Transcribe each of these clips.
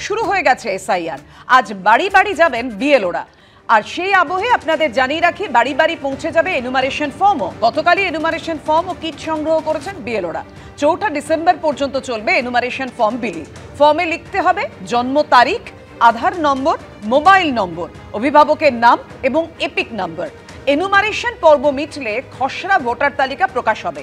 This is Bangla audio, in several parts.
শুরু হয়ে গেছে এসআইআর। আজ বাড়ি বাড়ি যাবেন বিএলওরা। আর সেই আবহে আপনাদের জানিয়ে রাখি, বাড়ি বাড়ি পৌঁছে যাবে এনুমারেশন ফর্মও। গতকালই এনুমারেশন ফর্ম ও কিট সংগ্রহ করেছেন বিএলওরা। 4 ডিসেম্বর পর্যন্ত চলবে এনুমারেশন ফর্ম বিলি। ফর্মে লিখতে হবে জন্ম তারিখ, আধার নম্বর, মোবাইল নম্বর, অভিভাবকের নাম এবং এপিক নম্বর। এনুমারেশন পর্ব মিটলে খসড়া ভোটার তালিকা প্রকাশ হবে।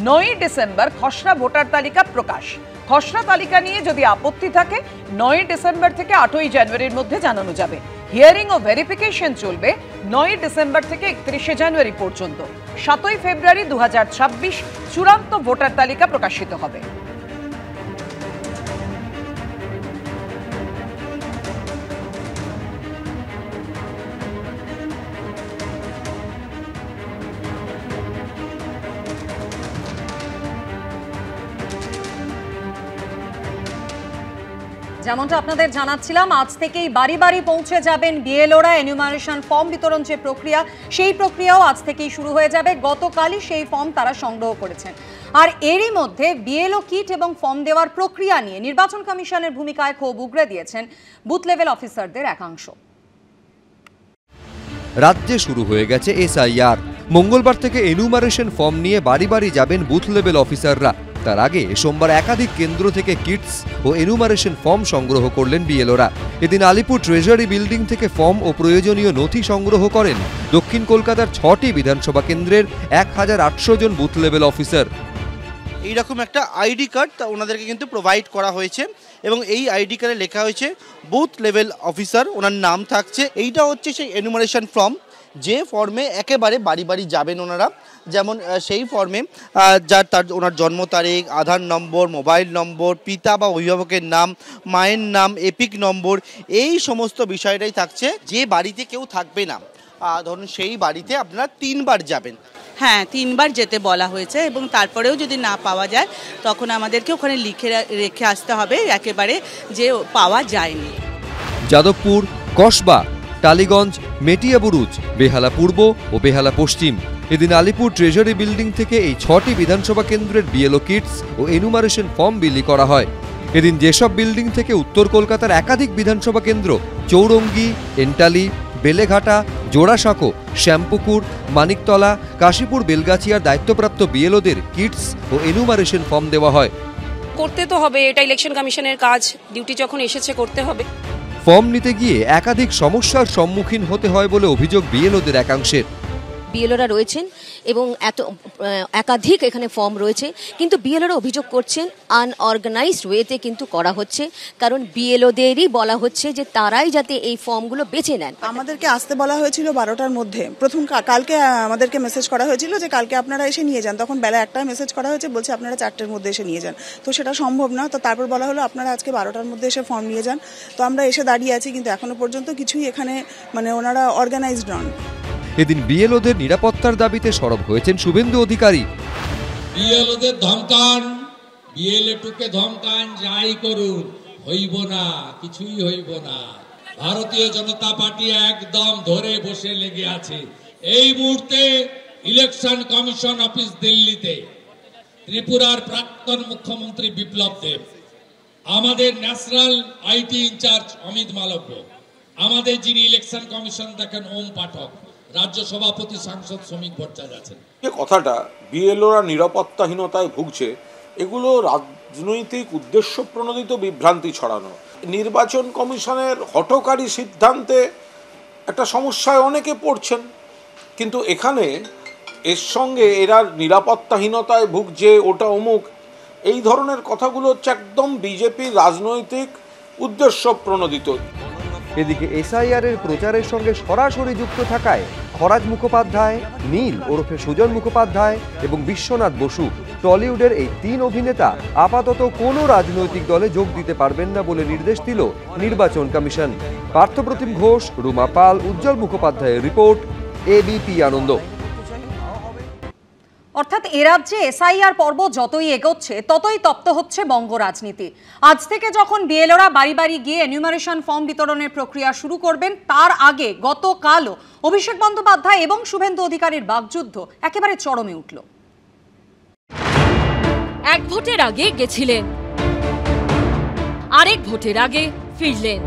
9 ডিসেম্বর খসড়া ভোটার তালিকা প্রকাশ। খসড়া তালিকা নিয়ে যদি আপত্তি থাকে 9 ডিসেম্বর থেকে 8 জানুয়ারির মধ্যে জানানো যাবে। হিয়ারিং ও ভেরিফিকেশন চলবে 9 ডিসেম্বর থেকে 31 জানুয়ারি পর্যন্ত। 7 ফেব্রুয়ারি 2026 চূড়ান্ত ভোটার তালিকা প্রকাশিত হবে। যেমনটা আপনাদের জানাচ্ছিলাম, আজ থেকেই বাড়ি বাড়ি পৌঁছে যাবেন বিএলওরা। এনুমারেশন ফর্ম বিতরণ যে প্রক্রিয়া, সেই প্রক্রিয়াও আজ থেকেই শুরু হয়ে যাবে। গতকালই সেই ফর্ম তারা সংগ্রহ করেছেন। আর এরই মধ্যে বিএলও কিট এবং ফর্ম দেওয়ার প্রক্রিয়া নিয়ে নির্বাচন কমিশনের ভূমিকায় ক্ষোভ উগরে দিয়েছেন বুথ লেভেল অফিসারদের একাংশ। রাজ্যে শুরু হয়ে গেছে এসআইআর। মঙ্গলবার থেকে এনুমারেশন ফর্ম নিয়ে বাড়ি বাড়ি যাবেন বুথ লেভেল অফিসাররা। তার আগে সোমবার একাধিক কেন্দ্র থেকে কিটস ও এনুমারেশন ফর্ম সংগ্রহ করলেন বিএলওরা। এদিন আলিপুর ট্রেজারি বিল্ডিং থেকে ফর্ম ও প্রয়োজনীয় নথি সংগ্রহ করেন দক্ষিণ কলকাতার 6টি বিধানসভা কেন্দ্রের 1800 জন বুথ লেভেল অফিসার। এইরকম একটা আইডি কার্ড ওনাদেরকে কিন্তু প্রোভাইড করা হয়েছে এবং এই আইডি কার্ডে লেখা হয়েছে বুথ লেভেল অফিসার, ওনার নাম থাকছে। এইটা হচ্ছে সেই এনুমারেশন ফর্ম, যে ফর্মে একেবারে বাড়ি বাড়ি যাবেন ওনারা। যেমন সেই ফর্মে তার ওনার জন্ম তারিখ, আধার নম্বর, মোবাইল নম্বর, পিতা বা অভিভাবকের নাম, মায়ের নাম, এপিক নম্বর, এই সমস্ত বিষয়টাই থাকছে। যে বাড়িতে কেউ থাকবে না, ধরুন সেই বাড়িতে আপনারা 3 বার যাবেন। হ্যাঁ, 3 বার যেতে বলা হয়েছে এবং তারপরেও যদি না পাওয়া যায় তখন আমাদেরকে ওখানে লিখে রেখে আসতে হবে একেবারে যে পাওয়া যায়নি। যাদবপুর, কসবা, টালিগঞ্জ, মেটিয়াবুরুজ, বেহালা পূর্ব ও বেহালা পশ্চিম। এদিন আলিপুর ট্রেজারি বিল্ডিং থেকে এই 6টি বিধানসভা কেন্দ্রের বিএলও কিটস ও এনুমারেশন ফর্ম বিলি করা হয়। এদিন যেসব বিল্ডিং থেকে উত্তর কলকাতার একাধিক বিধানসভা কেন্দ্র চৌরঙ্গি, এন্টালি, বেলেঘাটা, জোড়াসাঁকো, শ্যামপুকুর, মানিকতলা, কাশীপুর, বেলগাছিয়ার দায়িত্বপ্রাপ্ত বিএলওদের কিটস ও এনুমারেশন ফর্ম দেওয়া হয়। করতে তো হবে, এটা ইলেকশন কমিশনের কাজ, ডিউটি যখন এসেছে করতে হবে। ফর্ম নিতে গিয়ে একাধিক সমস্যার সম্মুখীন হতে হয় বলে অভিযোগ বিএলওদের একাংশের। বিএলওরা রয়েছেন এবং একাধিক এখানে ফর্ম রয়েছে, কিন্তু বিএলওরা অভিযোগ করছেন আনঅর্গানাইজড ওয়েতে কিন্তু করা হচ্ছে। কারণ বিএলওদেরই বলা হচ্ছে যে তারাই যাতে এই ফর্মগুলো বেছে নেন। আমাদেরকে আসতে বলা হয়েছিল 12টার মধ্যে। কালকে আমাদেরকে মেসেজ করা হয়েছিল যে কালকে আপনারা এসে নিয়ে যান। তখন বেলা 1টায় মেসেজ করা হয়েছে, বলছে আপনারা 4টের মধ্যে এসে নিয়ে যান। তো সেটা সম্ভব না। তো তারপর বলা হলো আপনারা আজকে 12টার মধ্যে এসে ফর্ম নিয়ে যান। তো আমরা এসে দাঁড়িয়ে আছি, কিন্তু এখনো পর্যন্ত কিছুই এখানে ওনারা অর্গানাইজড নন। এদিন বিএলওদের নিরাপত্তার দাবিতে সরব হয়েছেন শুভেন্দু অধিকারী। বিএলওদের ধমকান, বিএলএ2কে ধমকান, যাই করুন, হইব না, কিছুই হইব না। ভারতীয় জনতা পার্টি একদম ধরে বসে লেগে আছে। এই মুহূর্তে ইলেকশন কমিশন অফিস দিল্লিতে ত্রিপুরার প্রাক্তন মুখ্যমন্ত্রী বিপ্লব দেব, আমাদের national IT incharge Amit Malviya, আমাদের যিনি ইলেকশন কমিশন দেখেন ওম পাঠক, রাজ্য সভাপতি সাংসদ শ্রমিক ভট্টাচার্য আছেন। যে কথাটা বিএলওরা নিরাপত্তাহীনতায় ভুগছে, এগুলো রাজনৈতিক উদ্দেশ্য প্রণোদিত বিভ্রান্তি ছড়ানো। নির্বাচন কমিশনের হঠকারী সিদ্ধান্তে একটা সমস্যায় অনেকে পড়ছেন, কিন্তু এখানে এর সঙ্গে এরা নিরাপত্তাহীনতায় ভুগছে, ওটা অমুক, এই ধরনের কথাগুলো হচ্ছে একদম বিজেপির রাজনৈতিক উদ্দেশ্য প্রণোদিত। এদিকে এসআইআর এর প্রচারের সঙ্গে সরাসরি যুক্ত থাকায় খরাজ মুখোপাধ্যায়, নীল ওরফে সুজন মুখোপাধ্যায় এবং বিশ্বনাথ বসু, টলিউডের এই 3 অভিনেতা আপাতত কোনো রাজনৈতিক দলে যোগ দিতে পারবেন না বলে নির্দেশ দিল নির্বাচন কমিশন। পার্থপ্রতিম ঘোষ, রুমা পাল, উজ্জ্বল মুখোপাধ্যায়ের রিপোর্ট, এবিপি আনন্দ। অর্থাৎ এ রাজ্যে এসআইআর পর্ব যতই এগোচ্ছে ততই তপ্ত হচ্ছে বঙ্গ রাজনীতি। আজ থেকে যখন বিএলওরা বাড়ি বাড়ি গিয়ে এনুমারেশন ফর্ম বিতরণের প্রক্রিয়া শুরু করবেন, তার আগে গতকালও অভিষেক বন্দ্যোপাধ্যায় এবং শুভেন্দু অধিকারীর বাকযুদ্ধ একেবারে চরমে উঠল। এক ভোটের আগে গেছিলেন, আরেক ভোটের আগে ফিরলেন।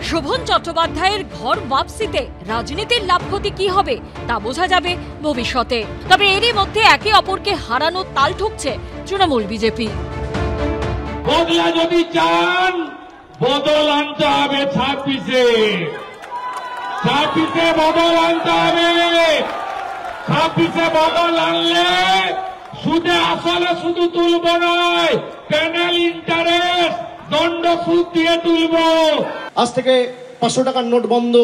শোভন চট্টোপাধ্যায়ের ঘর ওয়াপসিতে রাজনীতির লাভ ক্ষতি কি হবে তা বোঝা যাবে ভবিষ্যতে। তবে এরই মধ্যে একে অপরকে হারানোর তাল ঠুকছে তৃণমূল বিজেপি। বদলা যদি চান বদল আনতে হবে 26-এ বদল আনতে হবে। 26-এ বদল আনলে সুদে আসলে শুধু তুলব নয়, প্যানেল ইন্টারেস্ট দণ্ড সুদ দিয়ে তুলব। আজ থেকে 500 টাকার নোট বন্ধ,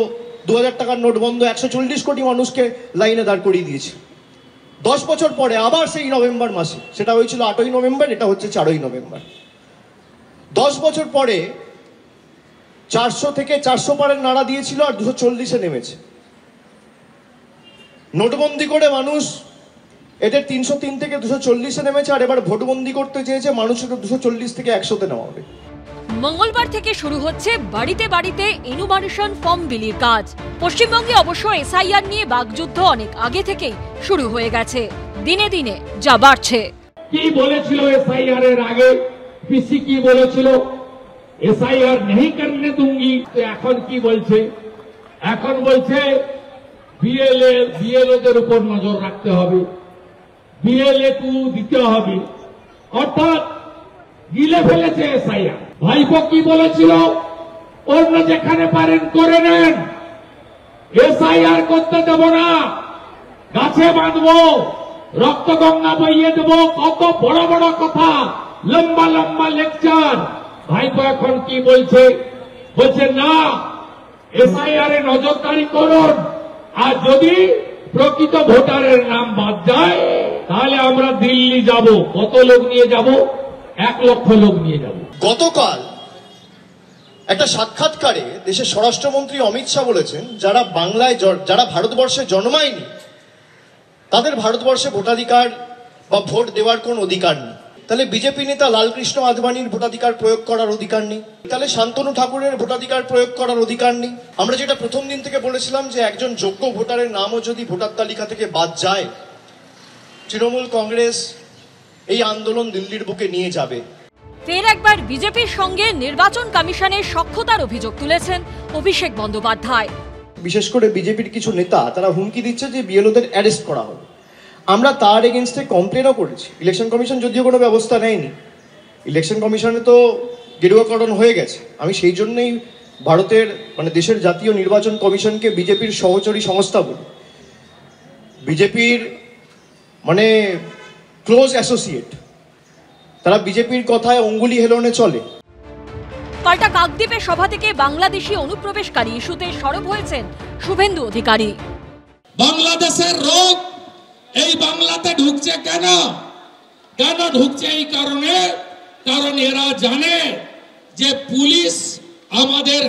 2000 টাকার নোট বন্ধ, 140 কোটি মানুষকে লাইনে দাঁড় করিয়ে দিয়েছে। 10 বছর পরে আবার সেই নভেম্বর মাসে, সেটা হয়েছিল 8ই নভেম্বর, এটা হচ্ছে 4ই নভেম্বর। 10 বছর পরে 400 থেকে 400 পারের নাড়া দিয়েছিল আর 240-এ নেমেছে। নোটবন্দি করে মানুষ এদের 303 থেকে 240-এ নেমেছে, আর এবার ভোটবন্দি করতে চেয়েছে মানুষের 240 থেকে 100-তে নেওয়া হবে। মঙ্গলবার থেকে শুরু হচ্ছে বাড়িতে বাড়িতে এনুমারেশন ফর্ম বিলির কাজ। পশ্চিমবঙ্গে অবশ্য এসআইআর নিয়ে বাকযুদ্ধ অনেক আগে থেকেই শুরু হয়ে গেছে। দিনে দিনে যা বাড়ছে। কি বলেছিল এসআইআর এর আগে? পিসি কি বলেছিল? এসআইআর नहीं करने दूंगी। তো এখন কি বলছে? এখন বলছে বিএলওদের উপর নজর রাখতে হবে, বিএলএ-টু দিতে হবে, অর্থাৎ গিলে ফেলেছে এসআইআর। ভাইপো কি বলেছিল? অন্য যেখানে পারেন করে নেন, এসআইআর করতে দেব না, গাছে বাঁধবো, রক্ত গঙ্গা বইয়ে দেব, কত বড় বড় কথা, লম্বা লম্বা লেকচার। ভাইপো এখন কি বলছে? বলছে না, এসআইআর এ নজরদারি করুন, আর যদি প্রকৃত ভোটারের নাম বাদ যায় তাহলে আমরা দিল্লি যাব। কত লোক নিয়ে যাব? 1 লক্ষ লোক নিয়ে যাব। গতকাল একটা সাক্ষাৎকারে দেশের স্বরাষ্ট্রমন্ত্রী অমিত শাহ বলেছেন, যারা ভারতবর্ষে জন্মায়নি তাদের ভারতবর্ষে ভোটাধিকার বা ভোট দেওয়ার কোন অধিকার নেই। তাহলে বিজেপি নেতা লালকৃষ্ণ আদবানির ভোটাধিকার প্রয়োগ করার অধিকার নেই, তাহলে শান্তনু ঠাকুরের ভোটাধিকার প্রয়োগ করার অধিকার নেই। আমরা যেটা প্রথম দিন থেকে বলেছিলাম যে একজন যোগ্য ভোটারের নামও যদি ভোটার তালিকা থেকে বাদ যায়, তৃণমূল কংগ্রেস এই আন্দোলন দিল্লির বুকে নিয়ে যাবে। ফের একবার বিজেপির সঙ্গে নির্বাচন কমিশনের সখ্যতার অভিযোগ তুলেছেন অভিষেক বন্দ্যোপাধ্যায়। বিশেষ করে বিজেপির কিছু নেতা তারা হুমকি দিচ্ছে যে বিএলওদের অ্যারেস্ট করা হবে। আমরা তার এগেনস্টে কমপ্লেনও করেছি। ইলেকশন কমিশন যদিও কোনো ব্যবস্থা নেয়নি, ইলেকশন কমিশনে তো গেরুয়াকরণ হয়ে গেছে। আমি সেই জন্যই ভারতের দেশের জাতীয় নির্বাচন কমিশনকে বিজেপির সহচরী সংস্থা বলি। বিজেপির ক্লোজ অ্যাসোসিয়েট, তারা বিজেপির কথায় অঙ্গুলি হেলনে চলে। পাল্টা কাকদ্বীপের সভা থেকে বাংলাদেশি অনুপ্রবেশকারী ইস্যুতে সরব হয়েছেন শুভেন্দু অধিকারী। বাংলাদেশের রোগ এই বাংলাতে ঢুকছে কেন? কেন ঢুকছে? এই কারণে, কারণ এরা জানে যে পুলিশ আমাদের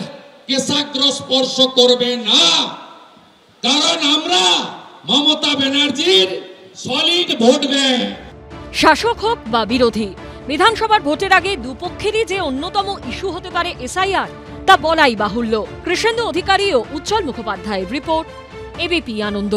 কেশাগ্র স্পর্শ করবে না, কারণ আমরা মমতা ব্যানার্জির সলিড ভোট ব্যাংক। শাসক হোক বা বিরোধী, বিধানসভার ভোটের আগে দুপক্ষেরই যে অন্যতম ইস্যু হতে পারে এসআইআর, তা বলাই বাহুল্য। কৃষ্ণেন্দু অধিকারী ও উজ্জ্বল মুখোপাধ্যায়ের রিপোর্ট, এবিপি আনন্দ।